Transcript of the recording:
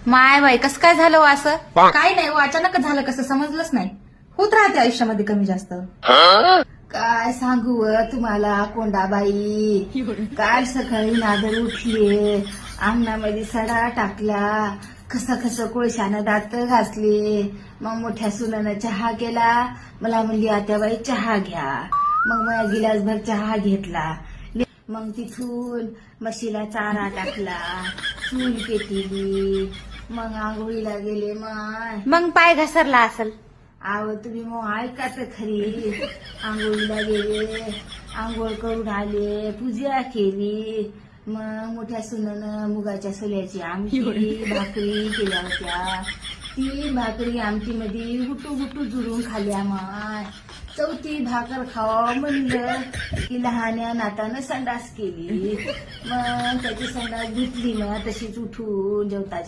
माय बाई कसं काय झालं हो असं? काय नाही हो, अचानकच झालं कसं समजलंच नाही. होत राहते आयुष्यामध्ये कमी जास्त. काय सांगू तुम्हाला कोंडाबाई, काल सकाळी नादर उठले, अंगणामध्ये सडा टाकला, खसा कोळशानं दात घासले. मग मोठ्या सुनानं चहा केला, मला म्हणली आत्याबाई चहा घ्या. मग मला गिलासभर चहा घेतला. मग तिथून म्हशीला चारा टाकला, चूल पेटली, मग आंघोळीला गेले. मग पाय घसरला असल. आव तुम्ही मग ऐका तर खरी. आंघोळीला गेले, आंघोळ करून आले, पूजा केली. मग मोठ्या सुनानं मुगाच्या सोल्याची आमटी भाकरी केल्या होत्या. ती भाकरी आमटीमध्ये गुटू जुरून खाल्ल्या. माय चौथी भाकर खावा म्हणलं की लहान्या नातानं संडास केली. मग त्याची संडास धुतली ना तशीच उठून जेवता